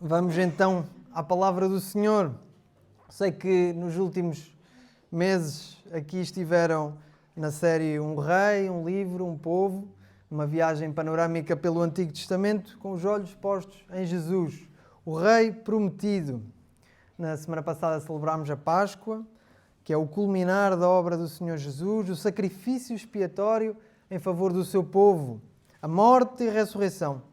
Vamos então à palavra do Senhor. Sei que nos últimos meses aqui estiveram na série Um Rei, um Livro, um Povo, uma viagem panorâmica pelo Antigo Testamento com os olhos postos em Jesus, o Rei prometido. Na semana passada celebrámos a Páscoa, que é o culminar da obra do Senhor Jesus, o sacrifício expiatório em favor do seu povo, a morte e a ressurreição.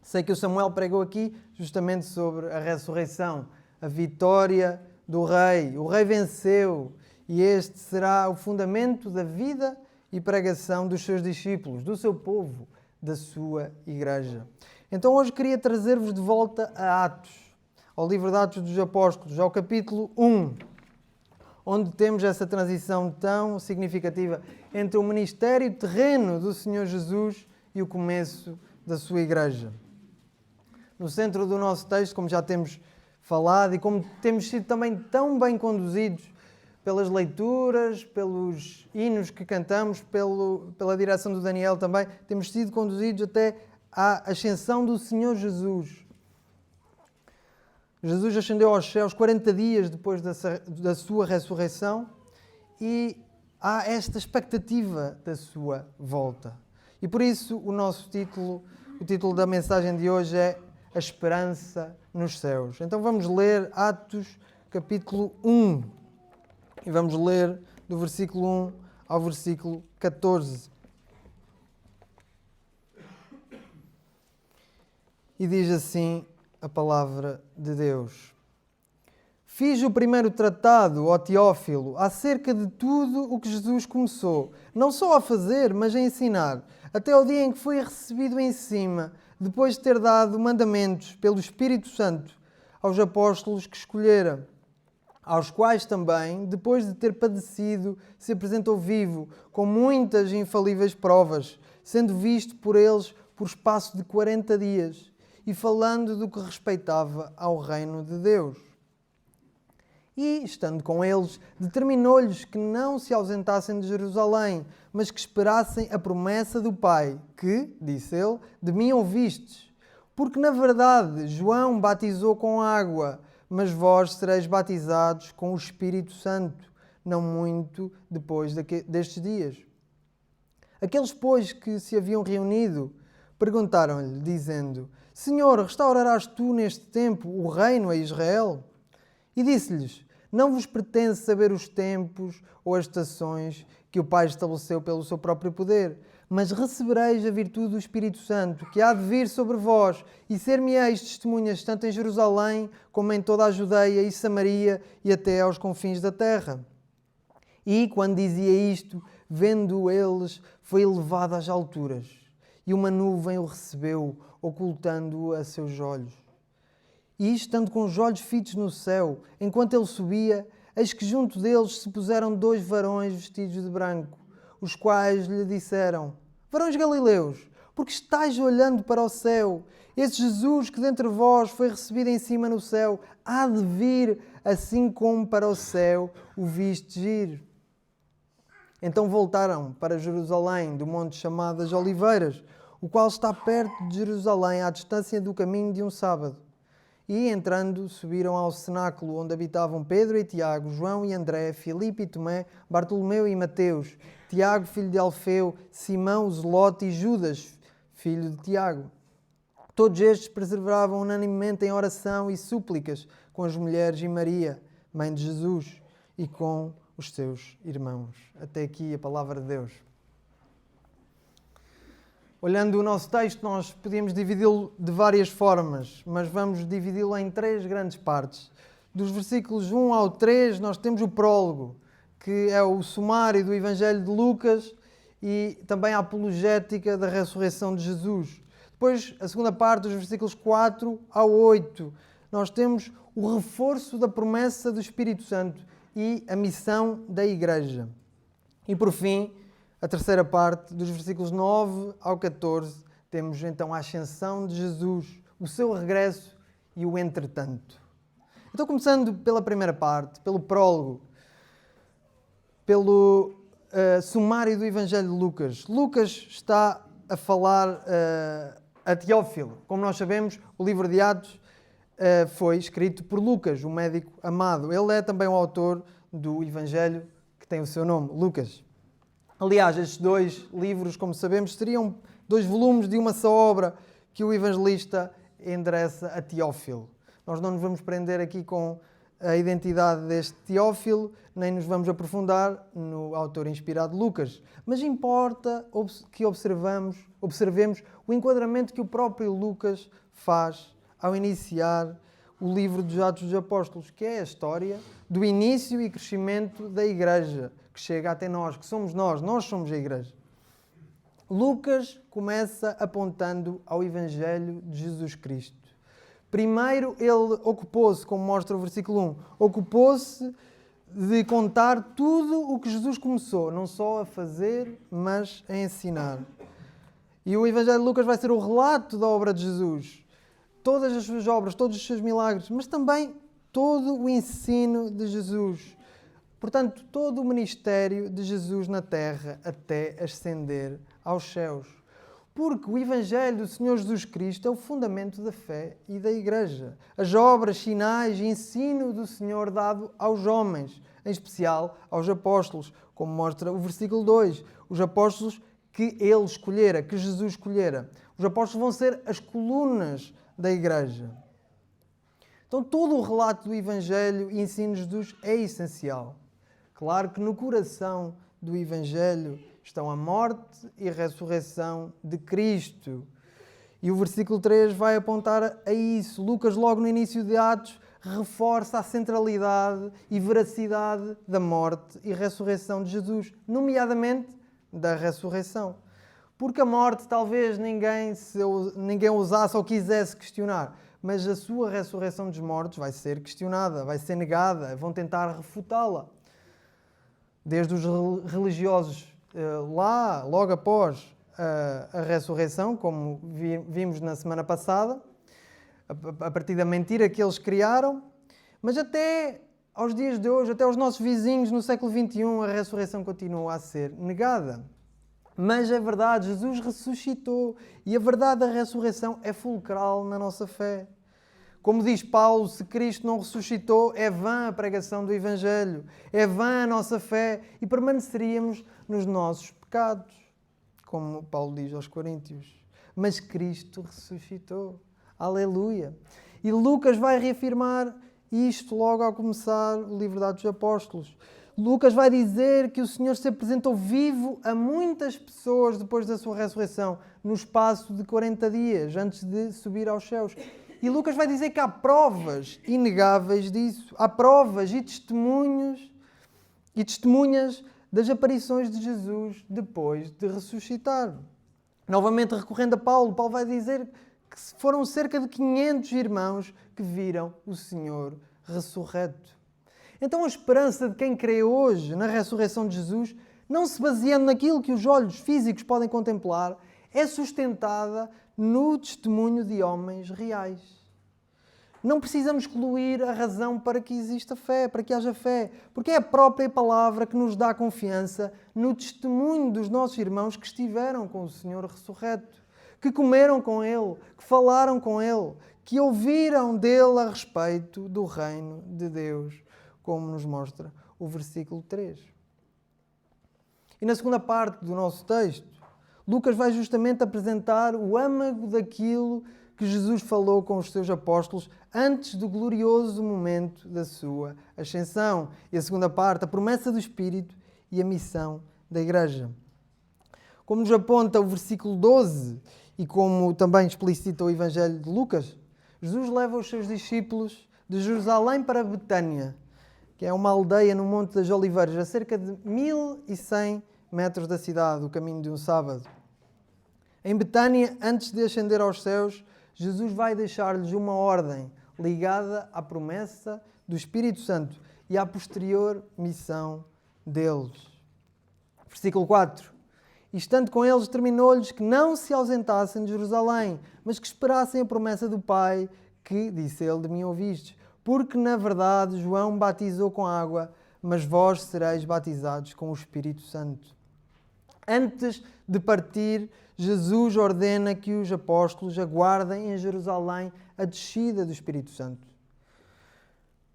Sei que o Samuel pregou aqui justamente sobre a ressurreição, a vitória do Rei. O Rei venceu e este será o fundamento da vida e pregação dos seus discípulos, do seu povo, da sua igreja. Então hoje queria trazer-vos de volta a Atos, ao livro de Atos dos Apóstolos, ao capítulo 1, onde temos essa transição tão significativa entre o ministério terreno do Senhor Jesus e o começo da sua igreja. No centro do nosso texto, como já temos falado e como temos sido também tão bem conduzidos pelas leituras, pelos hinos que cantamos, pela direção do Daniel também, temos sido conduzidos até à ascensão do Senhor Jesus. Jesus ascendeu aos céus 40 dias depois da sua ressurreição e há esta expectativa da sua volta. E por isso o título da mensagem de hoje é A Esperança nos Céus. Então vamos ler Atos capítulo 1 e vamos ler do versículo 1 ao versículo 14. E diz assim a palavra de Deus. Fiz o primeiro tratado, ó Teófilo, acerca de tudo o que Jesus começou, não só a fazer, mas a ensinar, até ao dia em que foi recebido em cima, depois de ter dado mandamentos pelo Espírito Santo aos apóstolos que escolhera, aos quais também, depois de ter padecido, se apresentou vivo, com muitas infalíveis provas, sendo visto por eles por espaço de 40 dias, e falando do que respeitava ao reino de Deus. E, estando com eles, determinou-lhes que não se ausentassem de Jerusalém, mas que esperassem a promessa do Pai, que, disse ele, de mim ouvistes. Porque, na verdade, João batizou com água, mas vós sereis batizados com o Espírito Santo, não muito depois destes dias. Aqueles, pois, que se haviam reunido, perguntaram-lhe, dizendo: Senhor, restaurarás tu neste tempo o reino a Israel? E disse-lhes: Não vos pertence saber os tempos ou as estações que o Pai estabeleceu pelo seu próprio poder, mas recebereis a virtude do Espírito Santo, que há de vir sobre vós, e ser-me-eis testemunhas tanto em Jerusalém, como em toda a Judeia e Samaria, e até aos confins da terra. E, quando dizia isto, vendo eles, foi elevado às alturas, e uma nuvem o recebeu, ocultando-o a seus olhos. E, estando com os olhos fitos no céu, enquanto ele subia, eis que junto deles se puseram 2 varões vestidos de branco, os quais lhe disseram: Varões galileus, porque estáis olhando para o céu? Esse Jesus que dentre vós foi recebido em cima no céu, há de vir, assim como para o céu o vistes ir. Então voltaram para Jerusalém, do monte chamado das Oliveiras, o qual está perto de Jerusalém, à distância do caminho de um sábado. E, entrando, subiram ao cenáculo onde habitavam Pedro e Tiago, João e André, Filipe e Tomé, Bartolomeu e Mateus, Tiago, filho de Alfeu, Simão, o Zelote e Judas, filho de Tiago. Todos estes perseveravam unanimemente em oração e súplicas com as mulheres e Maria, mãe de Jesus, e com os seus irmãos. Até aqui a palavra de Deus. Olhando o nosso texto, nós podíamos dividi-lo de várias formas, mas vamos dividi-lo em 3 grandes partes. Dos versículos 1 ao 3, nós temos o prólogo, que é o sumário do Evangelho de Lucas e também a apologética da ressurreição de Jesus. Depois, a segunda parte, dos versículos 4 ao 8, nós temos o reforço da promessa do Espírito Santo e a missão da Igreja. E, por fim, a terceira parte, dos versículos 9 ao 14, temos então a ascensão de Jesus, o seu regresso e o entretanto. Então, começando pela primeira parte, pelo prólogo, pelo sumário do Evangelho de Lucas. Lucas está a falar a Teófilo. Como nós sabemos, o livro de Atos foi escrito por Lucas, o médico amado. Ele é também o autor do Evangelho que tem o seu nome, Lucas. Aliás, estes 2 livros, como sabemos, seriam 2 volumes de uma só obra que o evangelista endereça a Teófilo. Nós não nos vamos prender aqui com a identidade deste Teófilo, nem nos vamos aprofundar no autor inspirado Lucas, mas importa que observemos o enquadramento que o próprio Lucas faz ao iniciar o livro dos Atos dos Apóstolos, que é a história do início e crescimento da Igreja, que chega até nós, que somos nós somos a Igreja. Lucas começa apontando ao Evangelho de Jesus Cristo. Primeiro, ele ocupou-se, como mostra o versículo 1, ocupou-se de contar tudo o que Jesus começou, não só a fazer, mas a ensinar. E o Evangelho de Lucas vai ser o relato da obra de Jesus. Todas as suas obras, todos os seus milagres, mas também todo o ensino de Jesus. Portanto, todo o ministério de Jesus na terra até ascender aos céus. Porque o Evangelho do Senhor Jesus Cristo é o fundamento da fé e da Igreja. As obras, sinais e ensino do Senhor dado aos homens, em especial aos apóstolos, como mostra o versículo 2. Os apóstolos que ele escolhera, que Jesus escolhera. Os apóstolos vão ser as colunas da Igreja. Então, todo o relato do Evangelho e ensino de Jesus é essencial. Claro que no coração do Evangelho estão a morte e a ressurreição de Cristo. E o versículo 3 vai apontar a isso. Lucas, logo no início de Atos, reforça a centralidade e veracidade da morte e ressurreição de Jesus, nomeadamente da ressurreição. Porque a morte talvez ninguém ousasse ou quisesse questionar, mas a sua ressurreição dos mortos vai ser questionada, vai ser negada, vão tentar refutá-la. Desde os religiosos lá, logo após a ressurreição, como vimos na semana passada, a partir da mentira que eles criaram, mas até aos dias de hoje, até aos nossos vizinhos no século XXI, a ressurreição continua a ser negada. Mas é verdade, Jesus ressuscitou e a verdade da ressurreição é fulcral na nossa fé. Como diz Paulo, se Cristo não ressuscitou, é vã a pregação do Evangelho, é vã a nossa fé e permaneceríamos nos nossos pecados, como Paulo diz aos Coríntios. Mas Cristo ressuscitou. Aleluia! E Lucas vai reafirmar isto logo ao começar o livro de Atos dos Apóstolos. Lucas vai dizer que o Senhor se apresentou vivo a muitas pessoas depois da sua ressurreição, no espaço de 40 dias, antes de subir aos céus. E Lucas vai dizer que há provas inegáveis disso. Há provas e testemunhas das aparições de Jesus depois de ressuscitar. Novamente, recorrendo a Paulo, Paulo vai dizer que foram cerca de 500 irmãos que viram o Senhor ressurreto. Então a esperança de quem crê hoje na ressurreição de Jesus, não se baseando naquilo que os olhos físicos podem contemplar, é sustentada no testemunho de homens reais. Não precisamos excluir a razão para que exista fé, para que haja fé, porque é a própria palavra que nos dá confiança no testemunho dos nossos irmãos que estiveram com o Senhor ressurreto, que comeram com Ele, que falaram com Ele, que ouviram dele a respeito do reino de Deus, como nos mostra o versículo 3. E na segunda parte do nosso texto, Lucas vai justamente apresentar o âmago daquilo que Jesus falou com os seus apóstolos antes do glorioso momento da sua ascensão. E a segunda parte, a promessa do Espírito e a missão da Igreja. Como nos aponta o versículo 12 e como também explicita o Evangelho de Lucas, Jesus leva os seus discípulos de Jerusalém para Betânia, que é uma aldeia no Monte das Oliveiras, a cerca de 1100 metros da cidade, o caminho de um sábado. Em Betânia, antes de ascender aos céus, Jesus vai deixar-lhes uma ordem ligada à promessa do Espírito Santo e à posterior missão deles. Versículo 4. E estando com eles, determinou-lhes que não se ausentassem de Jerusalém, mas que esperassem a promessa do Pai, que, disse ele, de mim ouvistes. Porque, na verdade, João batizou com água, mas vós sereis batizados com o Espírito Santo. Antes de partir, Jesus ordena que os apóstolos aguardem em Jerusalém a descida do Espírito Santo.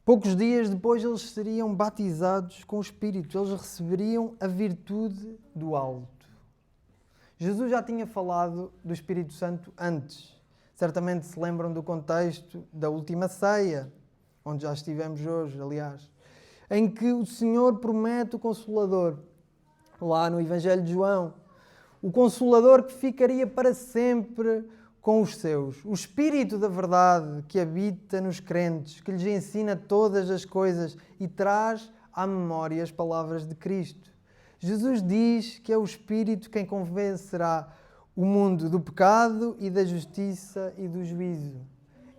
Poucos dias depois eles seriam batizados com o Espírito, eles receberiam a virtude do alto. Jesus já tinha falado do Espírito Santo antes. Certamente se lembram do contexto da última ceia, onde já estivemos hoje, aliás, em que o Senhor promete o Consolador, lá no Evangelho de João. O Consolador que ficaria para sempre com os seus. O Espírito da verdade que habita nos crentes, que lhes ensina todas as coisas e traz à memória as palavras de Cristo. Jesus diz que é o Espírito quem convencerá o mundo do pecado e da justiça e do juízo.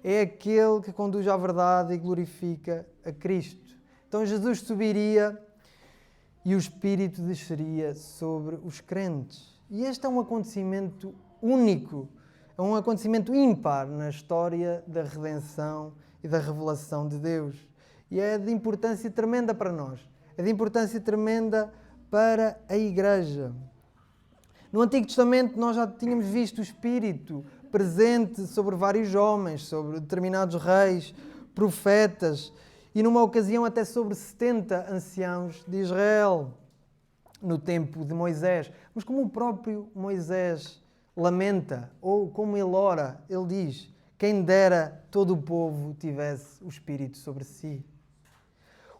É aquele que conduz à verdade e glorifica a Cristo. Então Jesus subiria e o Espírito desceria sobre os crentes. E este é um acontecimento único, é um acontecimento ímpar na história da redenção e da revelação de Deus. E é de importância tremenda para nós, é de importância tremenda para a Igreja. No Antigo Testamento nós já tínhamos visto o Espírito presente sobre vários homens, sobre determinados reis, profetas e numa ocasião até sobre 70 anciãos de Israel, no tempo de Moisés. Mas como o próprio Moisés lamenta, ou como ele ora, ele diz: quem dera todo o povo tivesse o Espírito sobre si.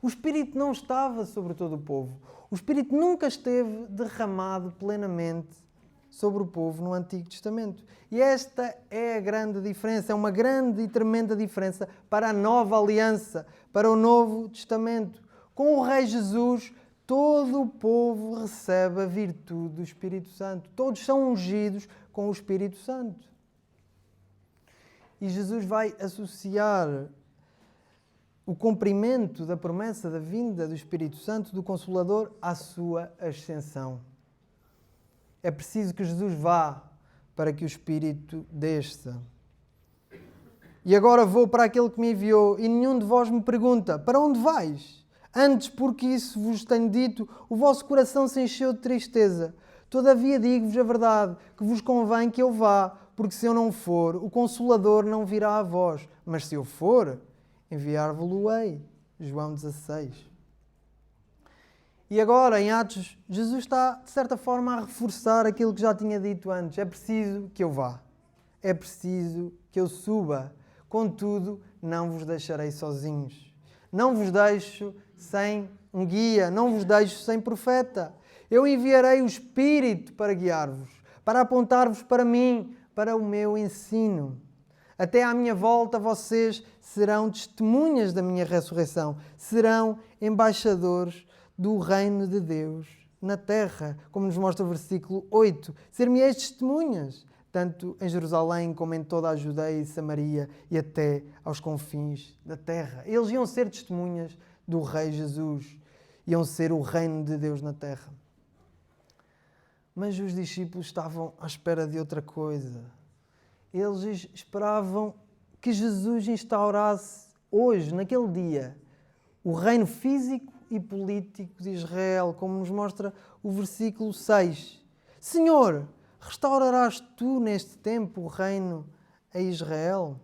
O Espírito não estava sobre todo o povo. O Espírito nunca esteve derramado plenamente sobre o povo no Antigo Testamento. E esta é a grande diferença, é uma grande e tremenda diferença para a nova aliança, para o Novo Testamento. Com o Rei Jesus, todo o povo recebe a virtude do Espírito Santo. Todos são ungidos com o Espírito Santo. E Jesus vai associar o cumprimento da promessa da vinda do Espírito Santo, do Consolador, à sua ascensão. É preciso que Jesus vá para que o Espírito desça. E agora vou para aquele que me enviou, e nenhum de vós me pergunta: para onde vais? Antes, porque isso vos tenho dito, o vosso coração se encheu de tristeza. Todavia digo-vos a verdade, que vos convém que eu vá, porque se eu não for, o Consolador não virá a vós. Mas se eu for, enviar-vos-ei. João 16. E agora, em Atos, Jesus está, de certa forma, a reforçar aquilo que já tinha dito antes. É preciso que eu vá. É preciso que eu suba. Contudo, não vos deixarei sozinhos. Não vos deixo sem um guia. Não vos deixo sem profeta. Eu enviarei o Espírito para guiar-vos, para apontar-vos para mim, para o meu ensino. Até à minha volta vocês serão testemunhas da minha ressurreição. Serão embaixadores do reino de Deus na terra, como nos mostra o versículo 8. Ser-me-eis testemunhas, tanto em Jerusalém como em toda a Judeia e Samaria e até aos confins da terra. Eles iam ser testemunhas do Rei Jesus. Iam ser o reino de Deus na terra. Mas os discípulos estavam à espera de outra coisa. Eles esperavam que Jesus instaurasse hoje, naquele dia, o reino físico e político de Israel, como nos mostra o versículo 6. Senhor, restaurarás tu neste tempo o reino a Israel?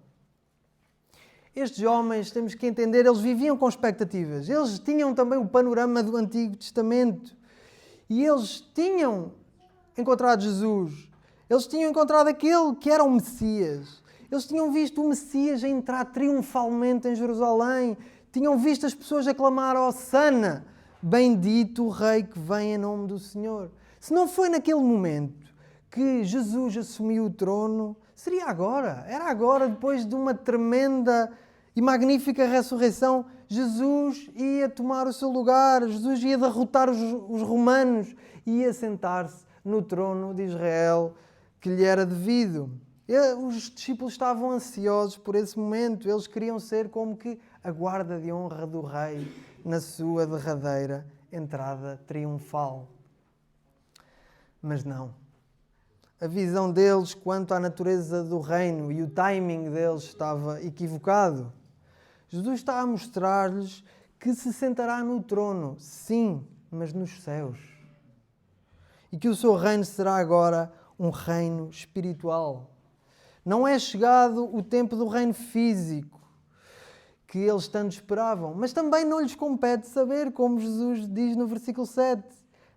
Estes homens, temos que entender, eles viviam com expectativas. Eles tinham também o panorama do Antigo Testamento. E eles tinham encontrado Jesus. Eles tinham encontrado aquele que era o Messias. Eles tinham visto o Messias entrar triunfalmente em Jerusalém. Tinham visto as pessoas aclamar: Hosana, bendito o Rei que vem em nome do Senhor. Se não foi naquele momento que Jesus assumiu o trono, seria agora. Era agora, depois de uma tremenda e magnífica ressurreição. Jesus ia tomar o seu lugar. Jesus ia derrotar os romanos e ia sentar-se no trono de Israel que lhe era devido. Os discípulos estavam ansiosos por esse momento. Eles queriam ser como que a guarda de honra do rei na sua derradeira entrada triunfal. Mas não. A visão deles quanto à natureza do reino e o timing deles estava equivocado. Jesus está a mostrar-lhes que se sentará no trono, sim, mas nos céus. E que o seu reino será agora um reino espiritual. Não é chegado o tempo do reino físico que eles tanto esperavam. Mas também não lhes compete saber, como Jesus diz no versículo 7.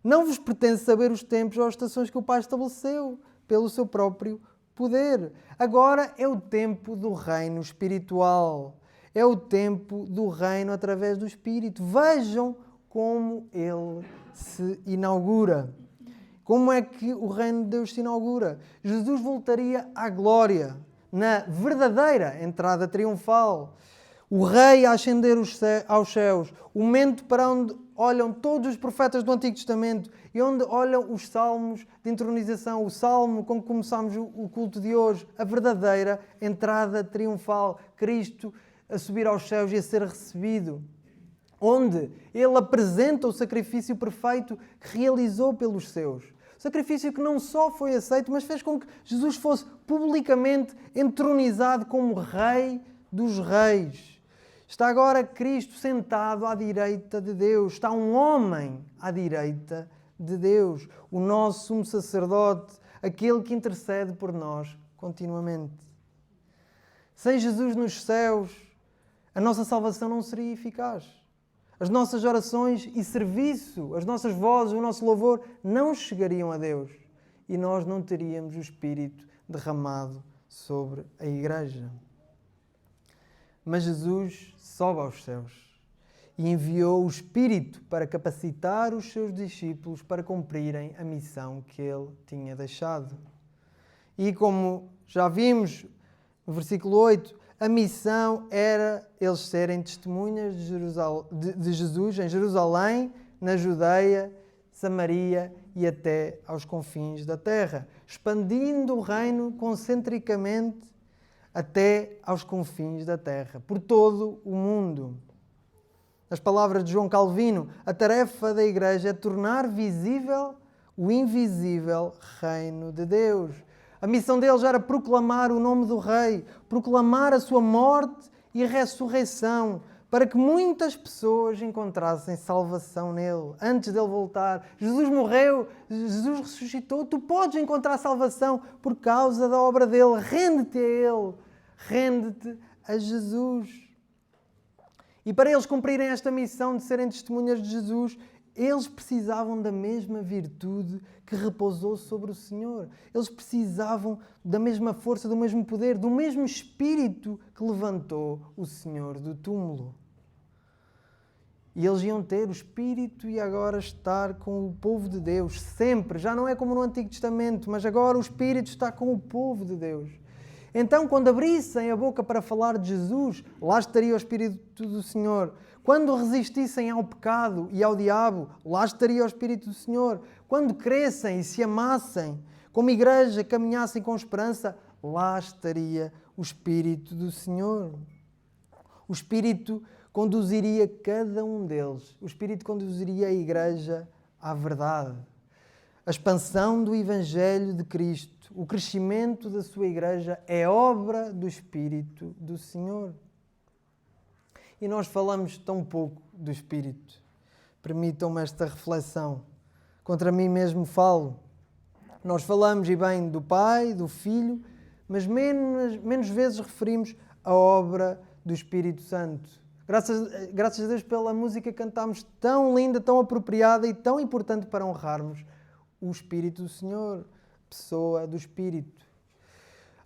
Não vos pertence saber os tempos ou as estações que o Pai estabeleceu pelo seu próprio poder. Agora é o tempo do reino espiritual. É o tempo do reino através do Espírito. Vejam como ele se inaugura. Como é que o reino de Deus se inaugura? Jesus voltaria à glória, na verdadeira entrada triunfal. O rei a ascender aos céus, o momento para onde olham todos os profetas do Antigo Testamento e onde olham os salmos de entronização, o salmo com que começamos o culto de hoje, a verdadeira entrada triunfal, Cristo a subir aos céus e a ser recebido, onde Ele apresenta o sacrifício perfeito que realizou pelos seus. Sacrifício que não só foi aceito, mas fez com que Jesus fosse publicamente entronizado como Rei dos Reis. Está agora Cristo sentado à direita de Deus. Está um homem à direita de Deus. O nosso sumo sacerdote, aquele que intercede por nós continuamente. Sem Jesus nos céus, a nossa salvação não seria eficaz. As nossas orações e serviço, as nossas vozes, o nosso louvor não chegariam a Deus. E nós não teríamos o Espírito derramado sobre a Igreja. Mas Jesus sobe aos céus e enviou o Espírito para capacitar os seus discípulos para cumprirem a missão que Ele tinha deixado. E como já vimos no versículo 8, a missão era eles serem testemunhas de Jesus em Jerusalém, na Judeia, Samaria e até aos confins da terra, expandindo o reino concentricamente até aos confins da terra, por todo o mundo. Nas palavras de João Calvino, a tarefa da Igreja é tornar visível o invisível reino de Deus. A missão deles era proclamar o nome do Rei, proclamar a sua morte e ressurreição, para que muitas pessoas encontrassem salvação nele, antes dele voltar. Jesus morreu, Jesus ressuscitou, tu podes encontrar salvação por causa da obra dele. Rende-te a ele, rende-te a Jesus. E para eles cumprirem esta missão de serem testemunhas de Jesus, eles precisavam da mesma virtude que repousou sobre o Senhor. Eles precisavam da mesma força, do mesmo poder, do mesmo Espírito que levantou o Senhor do túmulo. E eles iam ter o Espírito e agora estar com o povo de Deus, sempre. Já não é como no Antigo Testamento, mas agora o Espírito está com o povo de Deus. Então, quando abrissem a boca para falar de Jesus, lá estaria o Espírito do Senhor. Quando resistissem ao pecado e ao diabo, lá estaria o Espírito do Senhor. Quando crescem e se amassem, como igreja, caminhassem com esperança, lá estaria o Espírito do Senhor. O Espírito conduziria cada um deles. O Espírito conduziria a igreja à verdade. A expansão do Evangelho de Cristo, o crescimento da sua igreja é obra do Espírito do Senhor. E nós falamos tão pouco do Espírito. Permitam-me esta reflexão. Contra mim mesmo falo. Nós falamos, e bem, do Pai, do Filho, mas menos vezes referimos a obra do Espírito Santo. Graças a Deus pela música que cantámos, tão linda, tão apropriada e tão importante para honrarmos o Espírito do Senhor, pessoa do Espírito.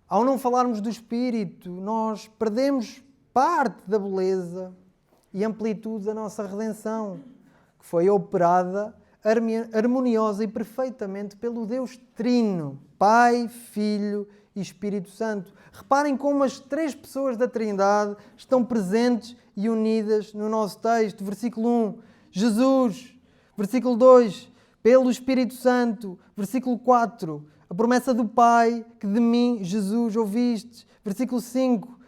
Ao não falarmos do Espírito, nós perdemos parte da beleza e amplitude da nossa redenção, que foi operada harmoniosa e perfeitamente pelo Deus Trino, Pai, Filho e Espírito Santo. Reparem como as três pessoas da Trindade estão presentes e unidas no nosso texto. Versículo 1, Jesus. Versículo 2, pelo Espírito Santo. Versículo 4, a promessa do Pai, que de mim, Jesus, ouvistes. Versículo 5,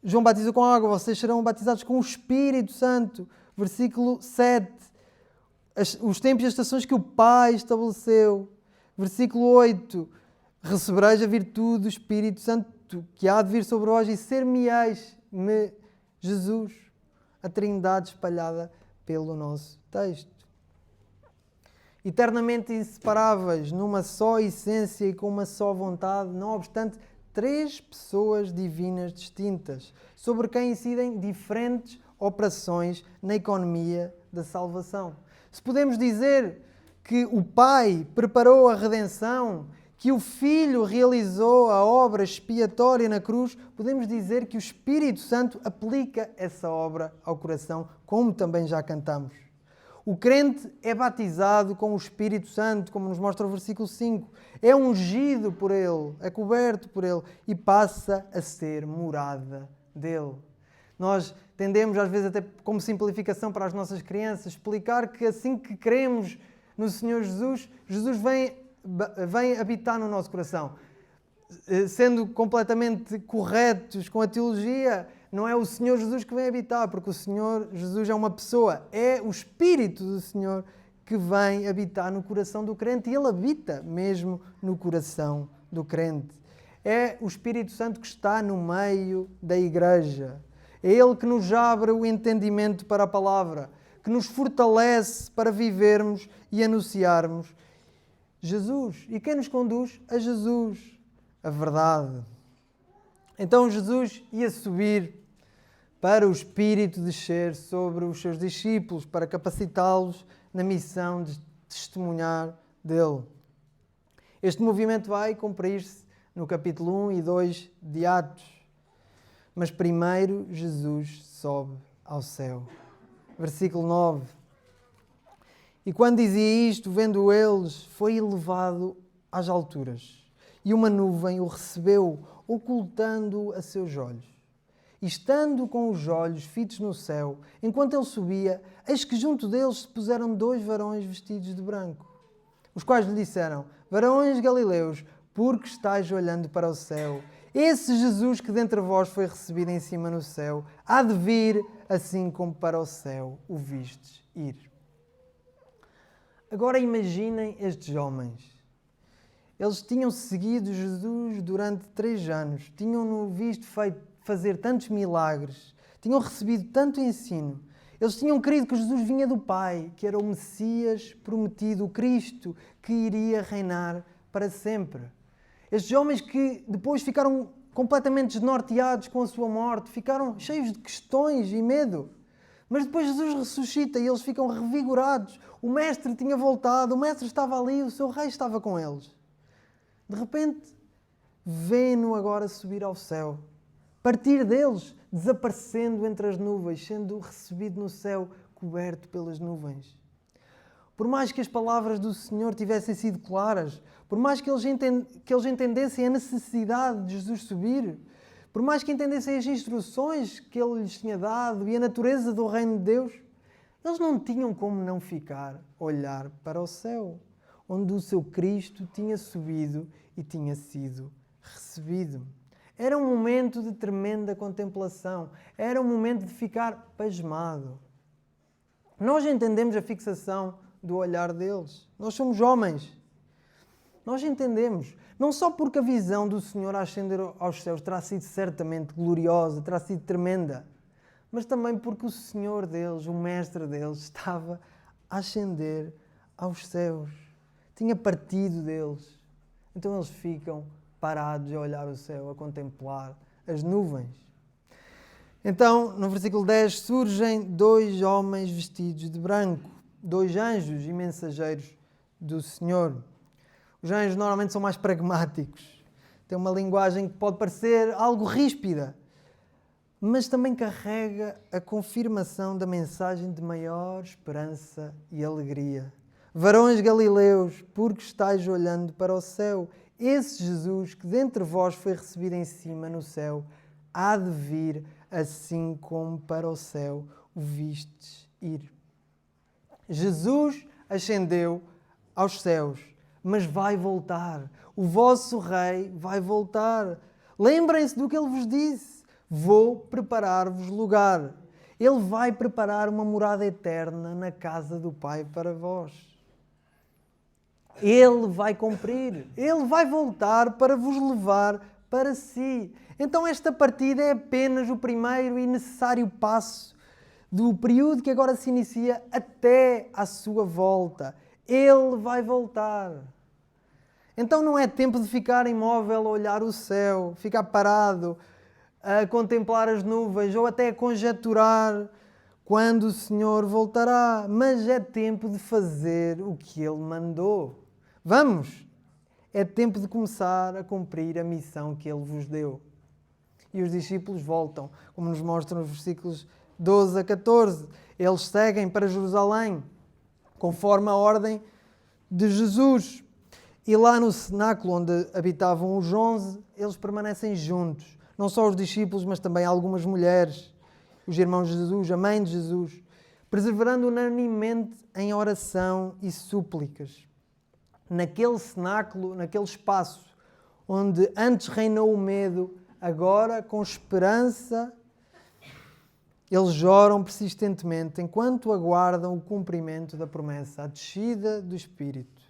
João batizou com água, vocês serão batizados com o Espírito Santo. Versículo 7, os tempos e as estações que o Pai estabeleceu. Versículo 8, recebereis a virtude do Espírito Santo, que há de vir sobre vós, e ser-me-eis, Jesus, a Trindade espalhada pelo nosso texto. Eternamente inseparáveis, numa só essência e com uma só vontade, não obstante três pessoas divinas distintas, sobre quem incidem diferentes operações na economia da salvação. Se podemos dizer que o Pai preparou a redenção, que o Filho realizou a obra expiatória na cruz, podemos dizer que o Espírito Santo aplica essa obra ao coração, como também já cantamos. O crente é batizado com o Espírito Santo, como nos mostra o versículo 5. É ungido por Ele, é coberto por Ele e passa a ser morada dele. Nós tendemos, às vezes, até como simplificação para as nossas crianças, explicar que assim que cremos no Senhor Jesus, Jesus vem habitar no nosso coração. Sendo completamente corretos com a teologia, não é o Senhor Jesus que vem habitar, porque o Senhor Jesus é uma pessoa. É o Espírito do Senhor que vem habitar no coração do crente e Ele habita mesmo no coração do crente. É o Espírito Santo que está no meio da igreja. É Ele que nos abre o entendimento para a palavra, que nos fortalece para vivermos e anunciarmos Jesus. E quem nos conduz a Jesus, a verdade. Então Jesus ia subir para o Espírito descer sobre os seus discípulos, para capacitá-los na missão de testemunhar dele. Este movimento vai cumprir-se no capítulo 1 e 2 de Atos. Mas primeiro Jesus sobe ao céu. Versículo 9. E quando dizia isto, vendo eles, foi elevado às alturas. E uma nuvem o recebeu, ocultando-o a seus olhos. E estando com os olhos fitos no céu, enquanto ele subia, eis que junto deles se puseram dois varões vestidos de branco, os quais lhe disseram: varões galileus, por que estáis olhando para o céu? Esse Jesus que dentre vós foi recebido em cima no céu, há de vir assim como para o céu o vistes ir. Agora imaginem estes homens. Eles tinham seguido Jesus durante 3 anos, tinham-no visto fazer tantos milagres, tinham recebido tanto ensino. Eles tinham crido que Jesus vinha do Pai, que era o Messias prometido, o Cristo, que iria reinar para sempre. Estes homens que depois ficaram completamente desnorteados com a sua morte, ficaram cheios de questões e medo. Mas depois Jesus ressuscita e eles ficam revigorados. O Mestre tinha voltado, o Mestre estava ali, o seu Rei estava com eles. De repente, vê-no agora subir ao céu, partir deles, desaparecendo entre as nuvens, sendo recebido no céu, coberto pelas nuvens. Por mais que as palavras do Senhor tivessem sido claras, por mais que eles entendessem a necessidade de Jesus subir, por mais que entendessem as instruções que Ele lhes tinha dado e a natureza do reino de Deus, eles não tinham como não ficar a olhar para o céu, onde o seu Cristo tinha subido e tinha sido recebido. Era um momento de tremenda contemplação. Era um momento de ficar pasmado. Nós entendemos a fixação do olhar deles. Nós somos homens. Nós entendemos. Não só porque a visão do Senhor a ascender aos céus terá sido certamente gloriosa, terá sido tremenda, mas também porque o Senhor deles, o Mestre deles, estava a ascender aos céus. Tinha partido deles. Então eles ficam parados a olhar o céu, a contemplar as nuvens. Então, no versículo 10, surgem 2 homens vestidos de branco, 2 anjos e mensageiros do Senhor. Os anjos normalmente são mais pragmáticos, têm uma linguagem que pode parecer algo ríspida, mas também carrega a confirmação da mensagem de maior esperança e alegria. Varões galileus, por que estáis olhando para o céu? Esse Jesus que dentre vós foi recebido em cima no céu, há de vir assim como para o céu o vistes ir. Jesus ascendeu aos céus, mas vai voltar. O vosso Rei vai voltar. Lembrem-se do que Ele vos disse. Vou preparar-vos lugar. Ele vai preparar uma morada eterna na casa do Pai para vós. Ele vai cumprir. Ele vai voltar para vos levar para si. Então esta partida é apenas o primeiro e necessário passo do período que agora se inicia até à sua volta. Ele vai voltar. Então não é tempo de ficar imóvel a olhar o céu, ficar parado, a contemplar as nuvens ou até a conjecturar quando o Senhor voltará. Mas é tempo de fazer o que Ele mandou. Vamos! É tempo de começar a cumprir a missão que Ele vos deu. E os discípulos voltam, como nos mostram os versículos 12 a 14. Eles seguem para Jerusalém, conforme a ordem de Jesus. E lá no cenáculo onde habitavam os 11, eles permanecem juntos. Não só os discípulos, mas também algumas mulheres, os irmãos de Jesus, a mãe de Jesus, perseverando unanimemente em oração e súplicas. Naquele cenáculo, naquele espaço onde antes reinou o medo, agora, com esperança, eles oram persistentemente enquanto aguardam o cumprimento da promessa, a descida do Espírito.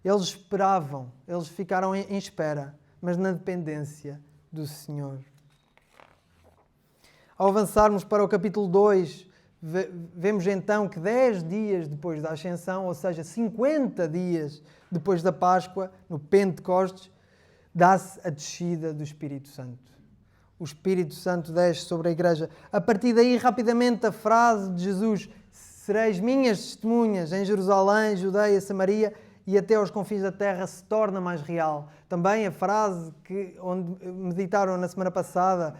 Eles esperavam, eles ficaram em espera, mas na dependência do Senhor. Ao avançarmos para o capítulo 2, vemos então que 10 dias depois da Ascensão, ou seja, 50 dias depois da Páscoa, no Pentecostes, dá-se a descida do Espírito Santo. O Espírito Santo desce sobre a igreja. A partir daí, rapidamente, a frase de Jesus: sereis minhas testemunhas em Jerusalém, Judeia, Samaria e até aos confins da terra, se torna mais real. Também a frase onde meditaram na semana passada,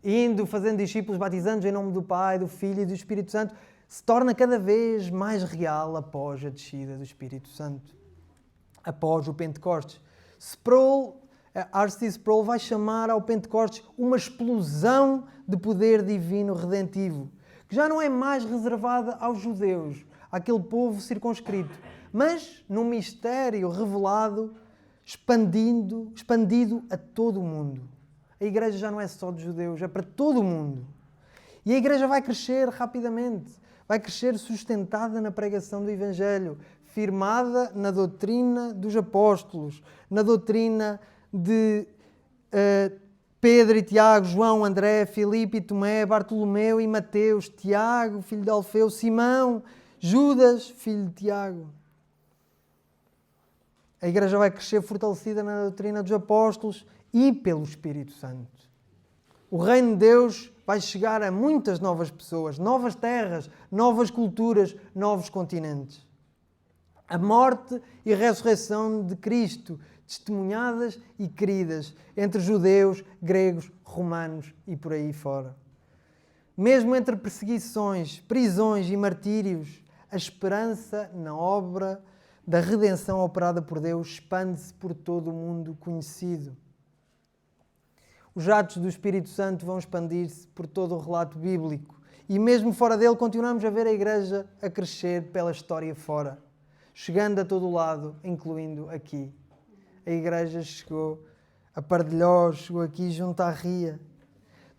indo, fazendo discípulos, batizando em nome do Pai, do Filho e do Espírito Santo, se torna cada vez mais real após a descida do Espírito Santo. Após o Pentecostes. R.C. Sproul vai chamar ao Pentecostes uma explosão de poder divino redentivo, que já não é mais reservada aos judeus, àquele povo circunscrito, mas num mistério revelado, expandido a todo o mundo. A igreja já não é só de judeus, é para todo o mundo. E a igreja vai crescer rapidamente, vai crescer sustentada na pregação do Evangelho, firmada na doutrina dos apóstolos, na doutrina de Pedro e Tiago, João, André, Filipe e Tomé, Bartolomeu e Mateus, Tiago, filho de Alfeu, Simão, Judas, filho de Tiago. A igreja vai crescer fortalecida na doutrina dos apóstolos e pelo Espírito Santo. O reino de Deus vai chegar a muitas novas pessoas, novas terras, novas culturas, novos continentes. A morte e a ressurreição de Cristo, testemunhadas e queridas entre judeus, gregos, romanos e por aí fora. Mesmo entre perseguições, prisões e martírios, a esperança na obra da redenção operada por Deus expande-se por todo o mundo conhecido. Os atos do Espírito Santo vão expandir-se por todo o relato bíblico e mesmo fora dele continuamos a ver a igreja a crescer pela história fora, chegando a todo o lado, incluindo aqui. A igreja chegou a Pardelhós, chegou aqui junto à Ria.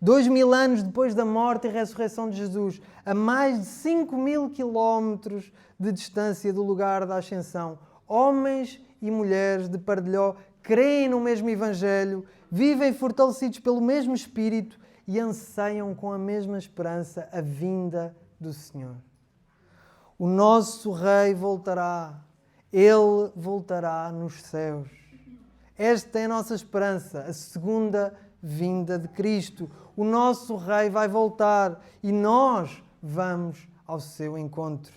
2000 anos depois da morte e ressurreição de Jesus, a mais de 5.000 quilómetros de distância do lugar da Ascensão, homens e mulheres de Pardelhó creem no mesmo Evangelho, vivem fortalecidos pelo mesmo Espírito e anseiam com a mesma esperança a vinda do Senhor. O nosso Rei voltará. Ele voltará nos céus. Esta é a nossa esperança, a segunda vinda de Cristo. O nosso Rei vai voltar e nós vamos ao seu encontro.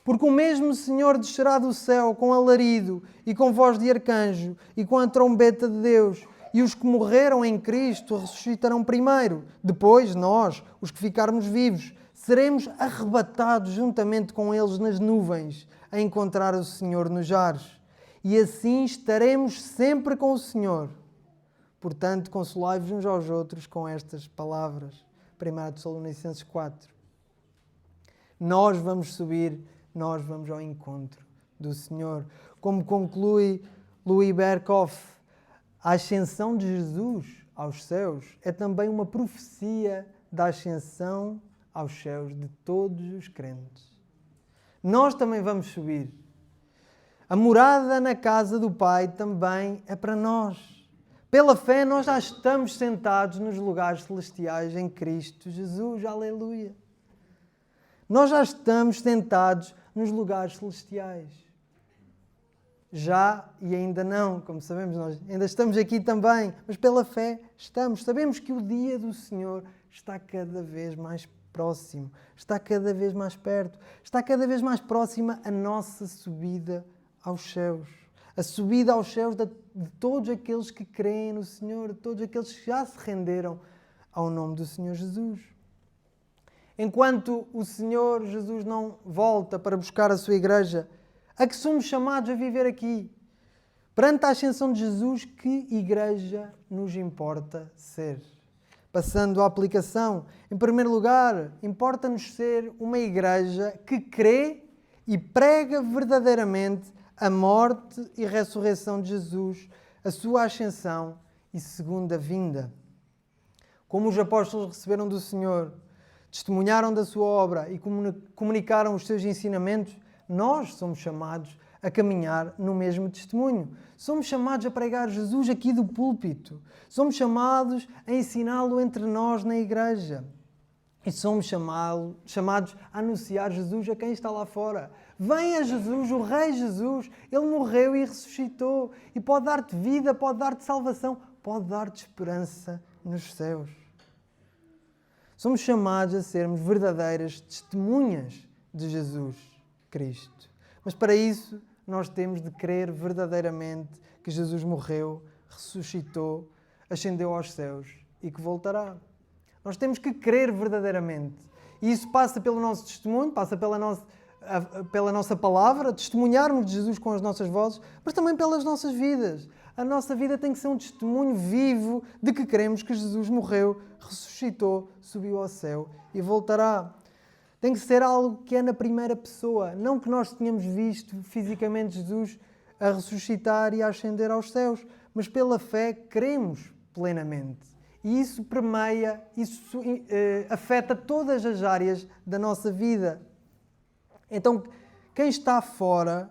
Porque o mesmo Senhor descerá do céu com alarido e com voz de arcanjo e com a trombeta de Deus. E os que morreram em Cristo ressuscitarão primeiro. Depois, nós, os que ficarmos vivos, seremos arrebatados juntamente com eles nas nuvens a encontrar o Senhor nos ares. E assim estaremos sempre com o Senhor. Portanto, consolai-vos uns aos outros com estas palavras. 1 Tessalonicenses 4. Nós vamos subir, nós vamos ao encontro do Senhor. Como conclui Louis Berkhoff, a ascensão de Jesus aos céus é também uma profecia da ascensão aos céus de todos os crentes. Nós também vamos subir. A morada na casa do Pai também é para nós. Pela fé, nós já estamos sentados nos lugares celestiais em Cristo Jesus. Aleluia! Nós já estamos sentados nos lugares celestiais. já e ainda não, como sabemos, nós ainda estamos aqui também, mas pela fé estamos. Sabemos que o dia do Senhor está cada vez mais próximo, está cada vez mais perto, está cada vez mais próxima a nossa subida aos céus. A subida aos céus de todos aqueles que creem no Senhor, de todos aqueles que já se renderam ao nome do Senhor Jesus. Enquanto o Senhor Jesus não volta para buscar a sua igreja, a que somos chamados a viver aqui, perante a ascensão de Jesus, que igreja nos importa ser? Passando à aplicação, em primeiro lugar, importa-nos ser uma igreja que crê e prega verdadeiramente a morte e ressurreição de Jesus, a sua ascensão e segunda vinda. Como os apóstolos receberam do Senhor, testemunharam da sua obra e comunicaram os seus ensinamentos, nós somos chamados a caminhar no mesmo testemunho. Somos chamados a pregar Jesus aqui do púlpito. Somos chamados a ensiná-lo entre nós na igreja. E somos chamados a anunciar Jesus a quem está lá fora. Venha Jesus, o Rei Jesus. Ele morreu e ressuscitou. E pode dar-te vida, pode dar-te salvação, pode dar-te esperança nos céus. Somos chamados a sermos verdadeiras testemunhas de Jesus Cristo. Mas para isso, nós temos de crer verdadeiramente que Jesus morreu, ressuscitou, ascendeu aos céus e que voltará. Nós temos que crer verdadeiramente. E isso passa pelo nosso testemunho, passa pela nossa palavra, testemunharmos de Jesus com as nossas vozes, mas também pelas nossas vidas. A nossa vida tem que ser um testemunho vivo de que cremos que Jesus morreu, ressuscitou, subiu ao céu e voltará. Tem que ser algo que é na primeira pessoa, não que nós tenhamos visto fisicamente Jesus a ressuscitar e a ascender aos céus, mas pela fé cremos plenamente. E isso permeia, isso afeta todas as áreas da nossa vida. Então, quem está fora,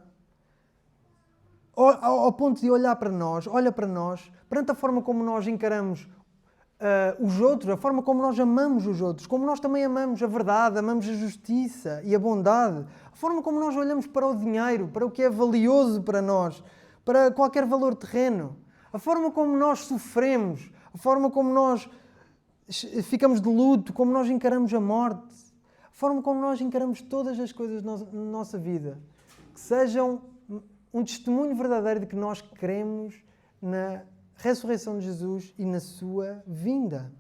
ao ponto de olhar para nós, olha para nós, perante a forma como nós encaramos os outros, a forma como nós amamos os outros, como nós também amamos a verdade, amamos a justiça e a bondade, a forma como nós olhamos para o dinheiro, para o que é valioso para nós, para qualquer valor terreno, a forma como nós sofremos, a forma como nós ficamos de luto, como nós encaramos a morte, a forma como nós encaramos todas as coisas na nossa vida, que sejam um testemunho verdadeiro de que nós cremos na ressurreição de Jesus e na sua vinda.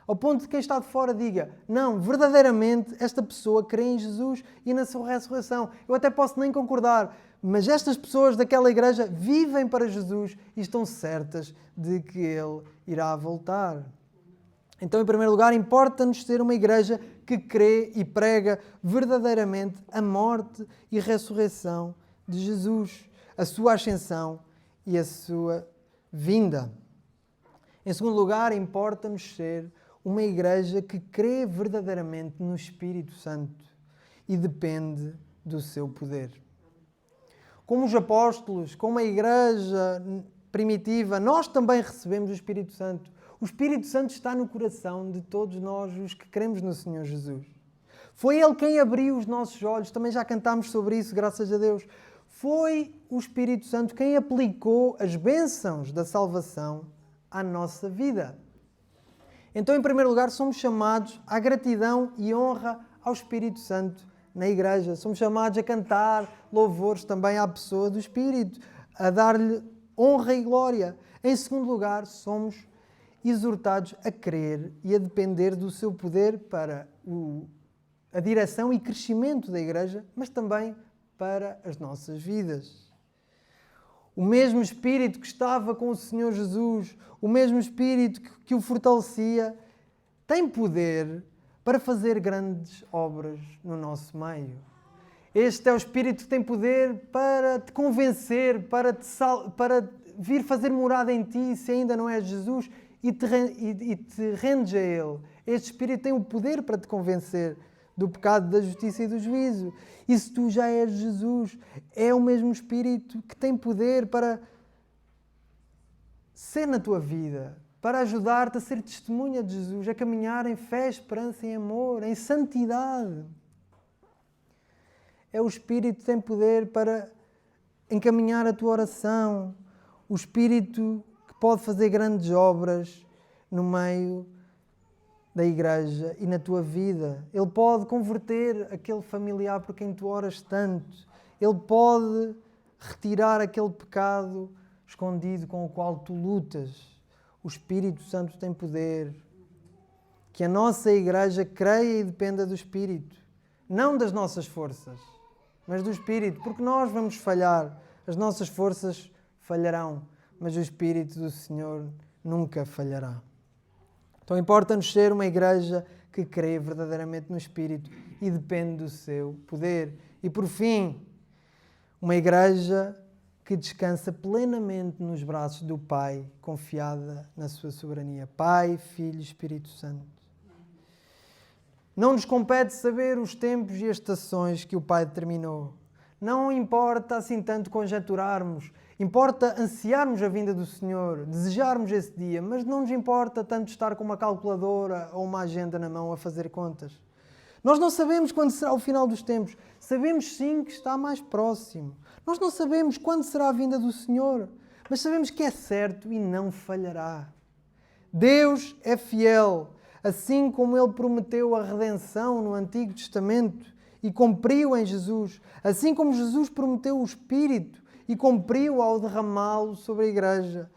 Ao ponto de quem está de fora diga, não, verdadeiramente esta pessoa crê em Jesus e na sua ressurreição. Eu até posso nem concordar, mas estas pessoas daquela igreja vivem para Jesus e estão certas de que Ele irá voltar. Então, em primeiro lugar, importa-nos ser uma igreja que crê e prega verdadeiramente a morte e ressurreição de Jesus, a sua ascensão e a sua vinda. Em segundo lugar, importa-nos ser uma igreja que crê verdadeiramente no Espírito Santo e depende do seu poder. Como os apóstolos, como a igreja primitiva, nós também recebemos o Espírito Santo. O Espírito Santo está no coração de todos nós, os que cremos no Senhor Jesus. Foi Ele quem abriu os nossos olhos, também já cantámos sobre isso, graças a Deus. Foi o Espírito Santo quem aplicou as bênçãos da salvação à nossa vida. Então, em primeiro lugar, somos chamados à gratidão e honra ao Espírito Santo na igreja. Somos chamados a cantar louvores também à pessoa do Espírito, a dar-lhe honra e glória. Em segundo lugar, somos exortados a crer e a depender do seu poder para a direção e crescimento da igreja, mas também para as nossas vidas. O mesmo Espírito que estava com o Senhor Jesus, o mesmo Espírito que o fortalecia, tem poder para fazer grandes obras no nosso meio. Este é o Espírito que tem poder para te convencer, para vir fazer morada em ti, se ainda não és Jesus, e te rendes a Ele. Este Espírito tem o poder para te convencer do pecado, da justiça e do juízo. E se tu já és Jesus, é o mesmo Espírito que tem poder para ser na tua vida, para ajudar-te a ser testemunha de Jesus, a caminhar em fé, esperança e amor, em santidade. É o Espírito que tem poder para encaminhar a tua oração, o Espírito que pode fazer grandes obras no meio da igreja e na tua vida. Ele pode converter aquele familiar por quem tu oras tanto. Ele pode retirar aquele pecado escondido com o qual tu lutas. O Espírito Santo tem poder. Que a nossa igreja creia e dependa do Espírito. Não das nossas forças, mas do Espírito. Porque nós vamos falhar. As nossas forças falharão, mas o Espírito do Senhor nunca falhará. Então importa-nos ser uma igreja que crê verdadeiramente no Espírito e depende do seu poder. E por fim, uma igreja que descansa plenamente nos braços do Pai, confiada na sua soberania. Pai, Filho e Espírito Santo. Não nos compete saber os tempos e as estações que o Pai determinou. Não importa assim tanto conjeturarmos. Importa ansiarmos a vinda do Senhor, desejarmos esse dia, mas não nos importa tanto estar com uma calculadora ou uma agenda na mão a fazer contas. Nós não sabemos quando será o final dos tempos. Sabemos sim que está mais próximo. Nós não sabemos quando será a vinda do Senhor, mas sabemos que é certo e não falhará. Deus é fiel, assim como Ele prometeu a redenção no Antigo Testamento e cumpriu em Jesus, assim como Jesus prometeu o Espírito e cumpriu ao derramá-lo sobre a igreja.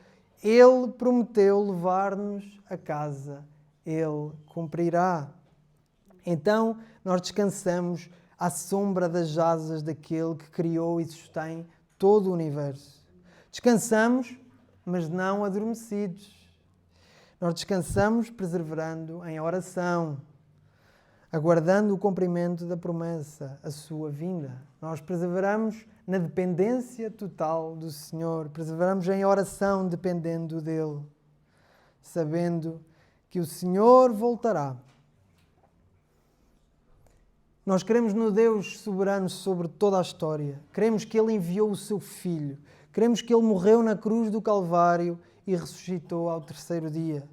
Ele prometeu levar-nos a casa. Ele cumprirá. Então, nós descansamos à sombra das asas daquele que criou e sustém todo o universo. Descansamos, mas não adormecidos. Nós descansamos perseverando em oração, aguardando o cumprimento da promessa, a sua vinda. Nós perseveramos na dependência total do Senhor. Perseveramos em oração dependendo dEle, sabendo que o Senhor voltará. Nós cremos no Deus soberano sobre toda a história. Cremos que Ele enviou o seu Filho. Cremos que Ele morreu na cruz do Calvário e ressuscitou ao terceiro dia.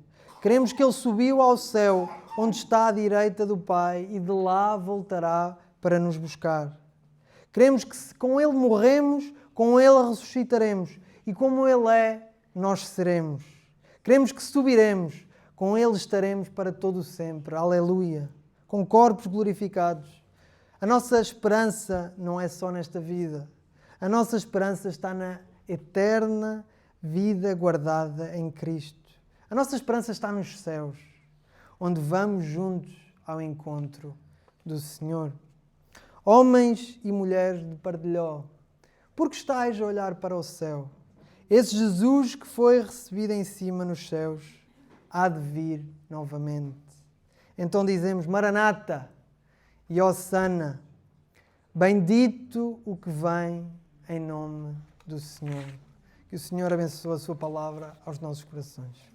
Cremos que Ele subiu ao céu, onde está à direita do Pai, e de lá voltará para nos buscar. Cremos que se com Ele morremos, com Ele ressuscitaremos. E como Ele é, nós seremos. Cremos que subiremos, com Ele estaremos para todo o sempre. Aleluia! Com corpos glorificados. A nossa esperança não é só nesta vida. A nossa esperança está na eterna vida guardada em Cristo. A nossa esperança está nos céus, onde vamos juntos ao encontro do Senhor. Homens e mulheres de Pardelhó, por que estáis a olhar para o céu? Esse Jesus que foi recebido em cima nos céus há de vir novamente. Então dizemos, Maranata e Hosanna, bendito o que vem em nome do Senhor. Que o Senhor abençoe a sua palavra aos nossos corações.